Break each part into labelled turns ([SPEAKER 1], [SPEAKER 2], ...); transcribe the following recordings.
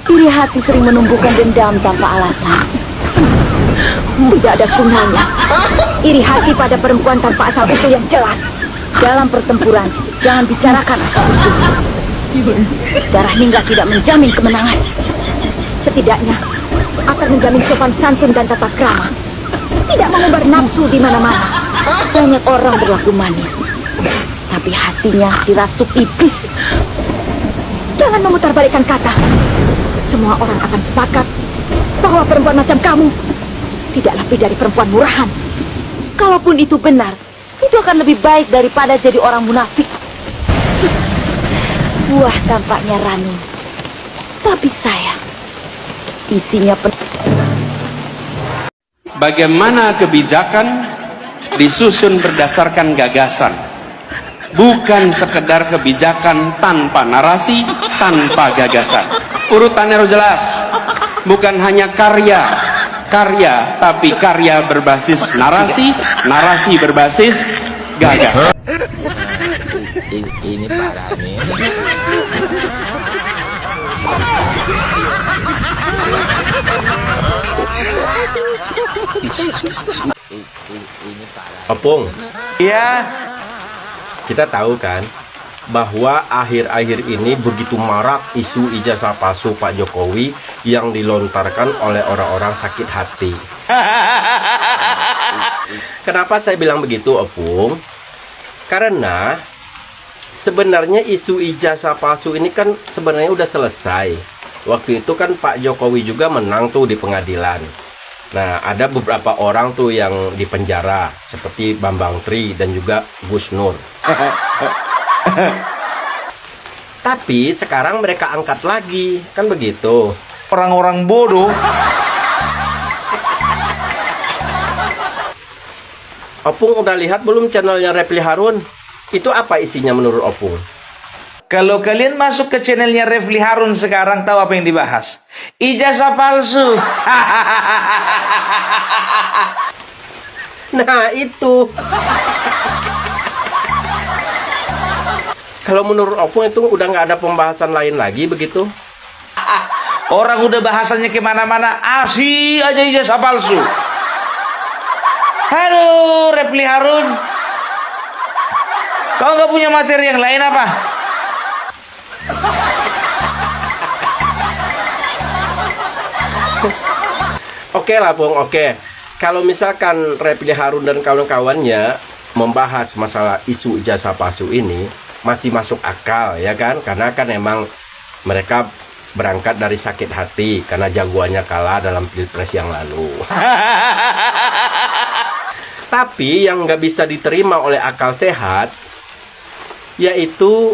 [SPEAKER 1] Iri hati sering menumbuhkan dendam tanpa alasan. Tidak ada gunanya. Iri hati pada perempuan tanpa asal usul yang jelas. Dalam pertempuran, jangan bicarakan asal usul. Darah Ningrat tidak menjamin kemenangan. Setidaknya akan menjamin sopan santun dan tata krama. Tidak mengumbar nafsu di mana-mana. Banyak orang berlaku manis, tapi hatinya dirasuk iblis. Jangan memutarbalikkan kata. Semua orang akan sepakat bahwa perempuan macam kamu tidak lebih dari perempuan murahan. Kalaupun itu benar, itu akan lebih baik daripada jadi orang munafik. Buah tampaknya ranum, tapi sayang, isinya
[SPEAKER 2] Bagaimana kebijakan disusun berdasarkan gagasan, bukan sekedar kebijakan tanpa narasi, tanpa gagasan. Urutannya harus jelas, bukan hanya karya, tapi karya berbasis narasi, narasi berbasis gagasan.
[SPEAKER 3] Ini parah nih.
[SPEAKER 4] Opung,
[SPEAKER 5] Iya,
[SPEAKER 4] kita tahu kan bahwa akhir-akhir ini begitu marak isu ijazah palsu Pak Jokowi yang dilontarkan oleh orang-orang sakit hati. Kenapa saya bilang begitu, Opung? Karena sebenarnya isu ijazah palsu ini kan sebenarnya udah selesai. Waktu itu kan Pak Jokowi juga menang tuh di pengadilan. Nah, ada beberapa orang tuh yang dipenjara, seperti Bambang Tri dan juga Gus Nur. Tapi sekarang mereka angkat lagi, kan begitu.
[SPEAKER 5] orang-orang bodoh.
[SPEAKER 4] Opung udah lihat belum channelnya Refli Harun? Itu apa isinya menurut Opung?
[SPEAKER 5] Kalau kalian masuk ke channelnya Refli Harun sekarang, tahu apa yang dibahas? Ijazah palsu.
[SPEAKER 4] Nah, itu. Kalau menurut Opung itu udah nggak ada pembahasan lain lagi begitu?
[SPEAKER 5] Orang udah bahasanya kemana-mana, asih aja ijazah palsu. Aduh, Refli Harun, kau nggak punya materi yang lain apa?
[SPEAKER 4] Oke lah, Pung, oke. Kalau misalkan Refli Harun dan kawan-kawannya membahas masalah isu ijazah palsu ini, masih masuk akal, ya kan? Karena kan emang mereka berangkat dari sakit hati karena jagoannya kalah dalam pilpres yang lalu. Tapi yang nggak bisa diterima oleh akal sehat, yaitu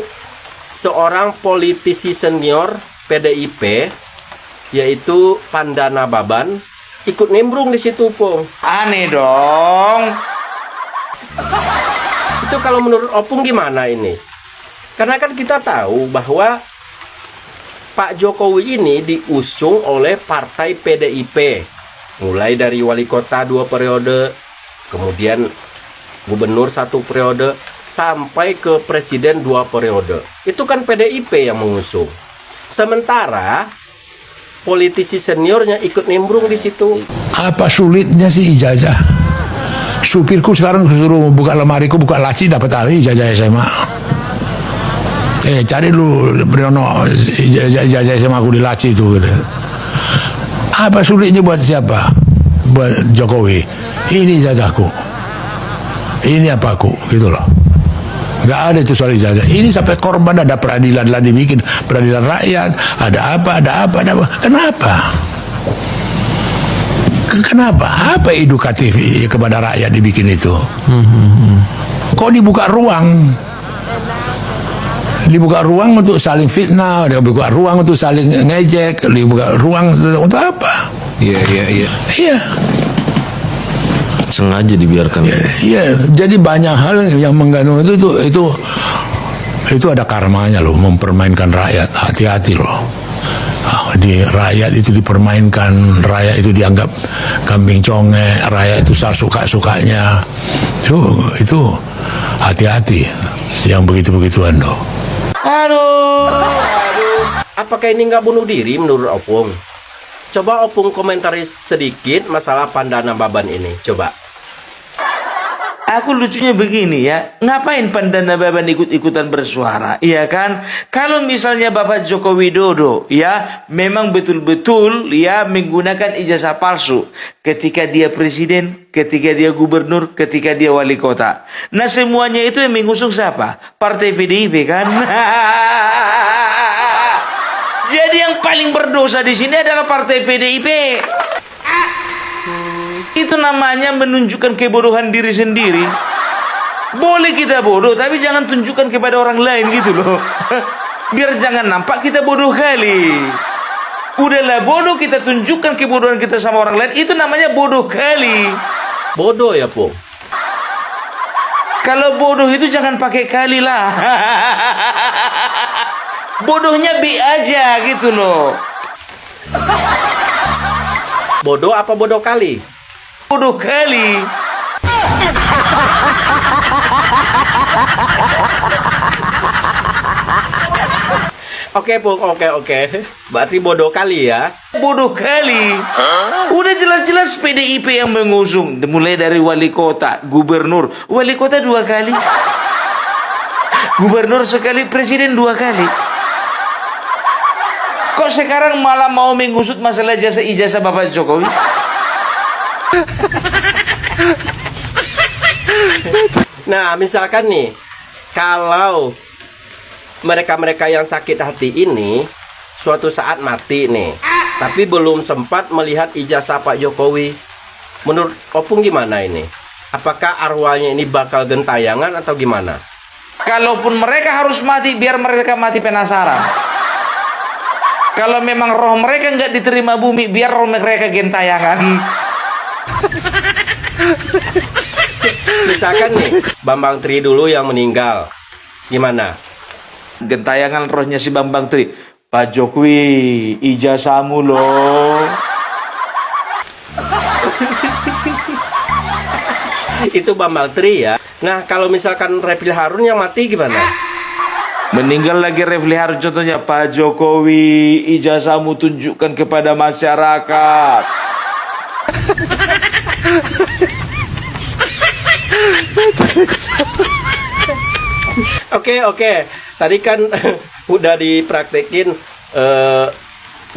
[SPEAKER 4] seorang politisi senior PDIP, yaitu Pandana Baban, ikut nimbrung di situ, Pung.
[SPEAKER 5] Aneh dong.
[SPEAKER 4] Itu kalau menurut Opung gimana ini? Karena kan kita tahu bahwa Pak Jokowi ini diusung oleh partai PDIP, mulai dari wali kota 2 periode, kemudian gubernur 1 periode, sampai ke presiden 2 periode. Itu kan PDIP yang mengusung. Sementara politisi seniornya ikut nimbrung di situ.
[SPEAKER 6] Apa sulitnya sih ijazah? Supirku sekarang suruh buka lemariku, buka laci, dapat tahu ijazah SMA. Cari dulu Briono ijazah SMA aku di laci itu. Apa sulitnya buat siapa? Buat Jokowi. Ini ijazahku. Ini apaku, gitu loh. Nggak ada itu soal ijazah. Ini sampai korban, ada peradilan lah dibikin, peradilan rakyat, ada apa. Kenapa? Kenapa? Apa edukatif kepada rakyat dibikin itu? Kok dibuka ruang? Dibuka ruang untuk saling fitnah, dibuka ruang untuk saling ngejek, dibuka ruang untuk apa?
[SPEAKER 3] Iya.
[SPEAKER 6] Iya.
[SPEAKER 3] Sengaja dibiarkan.
[SPEAKER 6] Iya, jadi banyak hal yang menggantung itu ada karmanya loh, mempermainkan rakyat. Hati-hati loh. Di rakyat itu dipermainkan, rakyat itu dianggap kambing conge, rakyat itu suka-sukanya. Itu hati-hati yang begitu-begituan loh.
[SPEAKER 5] Aduh.
[SPEAKER 4] Apakah ini nggak bunuh diri menurut Opung? Coba Opung komentari sedikit masalah Pandana Baban ini. Coba.
[SPEAKER 5] Aku lucunya begini ya, ngapain Pandana Baban ikut-ikutan bersuara, iya kan? Kalau misalnya Bapak Joko Widodo ya memang betul-betul ya menggunakan ijazah palsu ketika dia presiden, ketika dia gubernur, ketika dia wali kota. Nah semuanya itu yang mengusung siapa? Partai PDIP kan? Jadi yang paling berdosa di sini adalah Partai PDIP. Itu namanya menunjukkan kebodohan diri sendiri. Boleh kita bodoh, tapi jangan tunjukkan kepada orang lain gitu loh. Biar jangan nampak kita bodoh kali. Udahlah bodoh, kita tunjukkan kebodohan kita sama orang lain. Itu namanya bodoh kali.
[SPEAKER 4] Bodoh ya, Pung?
[SPEAKER 5] Kalau bodoh itu jangan pakai kali lah. Bodohnya B aja gitu loh.
[SPEAKER 4] Bodoh apa bodoh kali?
[SPEAKER 5] Bodoh kali.
[SPEAKER 4] Oke, Pung, oke. Berarti bodoh kali ya?
[SPEAKER 5] Bodoh kali. Udah jelas-jelas PDIP yang mengusung. Mulai dari wali kota, gubernur. Wali kota 2 kali. Gubernur sekali, presiden 2 kali. Kok sekarang malah mau mengusut masalah ijazah Bapak Jokowi?
[SPEAKER 4] Nah, misalkan nih, kalau mereka-mereka yang sakit hati ini suatu saat mati nih, tapi belum sempat melihat ijazah Pak Jokowi, menurut Opung gimana ini? Apakah arwahnya ini bakal gentayangan atau gimana?
[SPEAKER 5] Kalaupun mereka harus mati, biar mereka mati penasaran. Kalau memang roh mereka nggak diterima bumi, biar roh mereka gentayangan.
[SPEAKER 4] Misalkan nih, Bambang Tri dulu yang meninggal, gimana?
[SPEAKER 5] Gentayangan rohnya si Bambang Tri. Pak Jokowi, ijazahmu loh.
[SPEAKER 4] Itu Bambang Tri ya. Nah, kalau misalkan Refli Harun yang mati gimana?
[SPEAKER 5] Meninggal lagi Refli Harun contohnya. Pak Jokowi, ijazahmu tunjukkan kepada masyarakat.
[SPEAKER 4] Oke. Tadi kan udah dipraktekin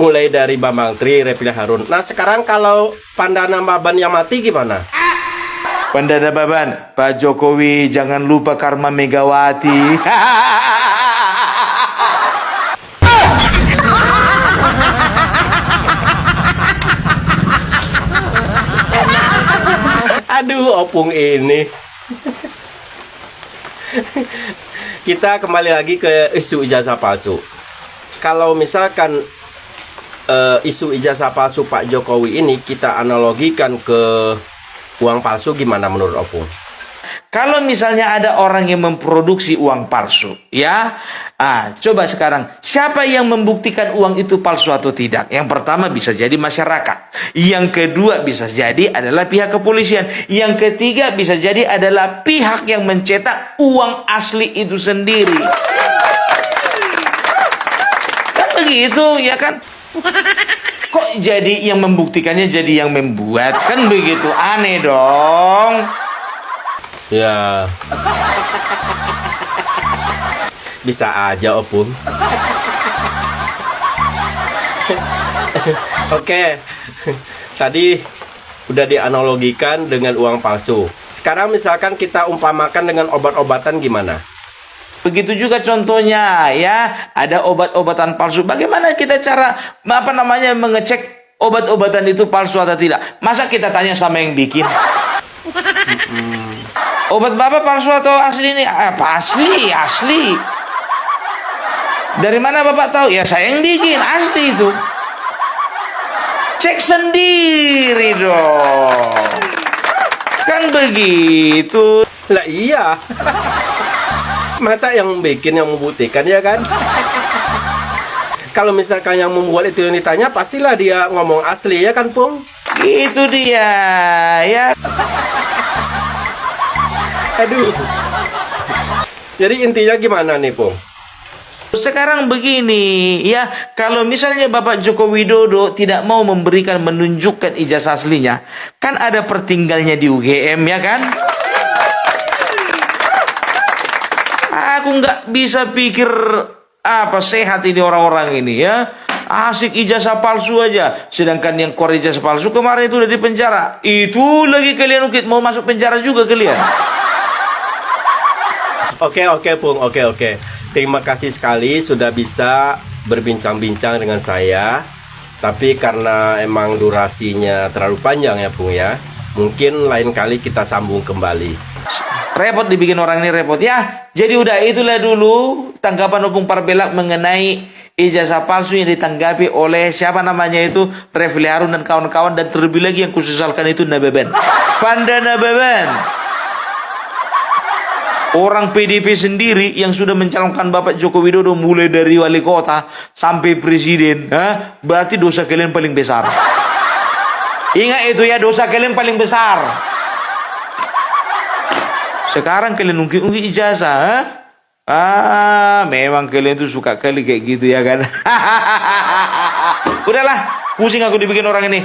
[SPEAKER 4] mulai dari Bambang Tri, Refli Harun. Nah, sekarang kalau Pandana Baban yang mati gimana?
[SPEAKER 5] Pandana Baban, Pak Jokowi jangan lupa karma Megawati.
[SPEAKER 4] Aduh, Opung ini. Kita kembali lagi ke isu ijazah palsu. Kalau misalkan isu ijazah palsu Pak Jokowi ini kita analogikan ke uang palsu, gimana menurut Opung?
[SPEAKER 5] Kalau misalnya ada orang yang memproduksi uang palsu, ya, coba sekarang siapa yang membuktikan uang itu palsu atau tidak? Yang pertama bisa jadi masyarakat, yang kedua bisa jadi adalah pihak kepolisian, yang ketiga bisa jadi adalah pihak yang mencetak uang asli itu sendiri. Kan begitu, ya kan? Kok jadi yang membuktikannya jadi yang membuat? Kan begitu, aneh dong.
[SPEAKER 4] Ya, bisa aja Opung. Oke, tadi udah dianalogikan dengan uang palsu. Sekarang misalkan kita umpamakan dengan obat-obatan gimana?
[SPEAKER 5] Begitu juga contohnya ya, ada obat-obatan palsu. Bagaimana kita cara mengecek obat-obatan itu palsu atau tidak? Masa kita tanya sama yang bikin? Obat Bapak palsu atau asli ini? Asli. Dari mana Bapak tahu? Ya saya yang bikin, asli itu. Cek sendiri dong. Kan begitu.
[SPEAKER 4] Lah iya. Masa yang bikin yang membuktikan, ya kan? Kalau misalkan yang membuat itu yang ditanya, pastilah dia ngomong asli, ya kan, Pung?
[SPEAKER 5] Itu dia, ya.
[SPEAKER 4] Aduh. Jadi intinya gimana nih, Pung?
[SPEAKER 5] Sekarang begini ya, kalau misalnya Bapak Joko Widodo tidak mau menunjukkan ijazah aslinya, kan ada pertinggalnya di UGM ya kan? Aku nggak bisa pikir apa sehat ini orang-orang ini ya. Asik ijazah palsu aja. Sedangkan yang keluar ijazah palsu kemarin itu udah di penjara. Itu lagi kalian ukit mau masuk penjara juga kalian.
[SPEAKER 4] Oke, Pung. Oke. Terima kasih sekali sudah bisa berbincang-bincang dengan saya. Tapi karena emang durasinya terlalu panjang ya, Pung ya. Mungkin lain kali kita sambung kembali.
[SPEAKER 5] Repot dibikin orang ini repot ya. Jadi udah itulah dulu tanggapan Opung Parbelak mengenai ijazah palsu yang ditanggapi oleh siapa namanya itu Refli Harun dan kawan-kawan, dan terlebih lagi yang kusesalkan itu Nababan. Panda Nababan. Orang PDP sendiri yang sudah mencalonkan Bapak Joko Widodo mulai dari wali kota sampai presiden, berarti dosa kalian paling besar. Ingat itu ya, dosa kalian paling besar. Sekarang kalian ungkit-ungkit ijazah, memang kalian tuh suka kali kayak gitu ya kan. Udahlah, pusing aku dibikin orang ini.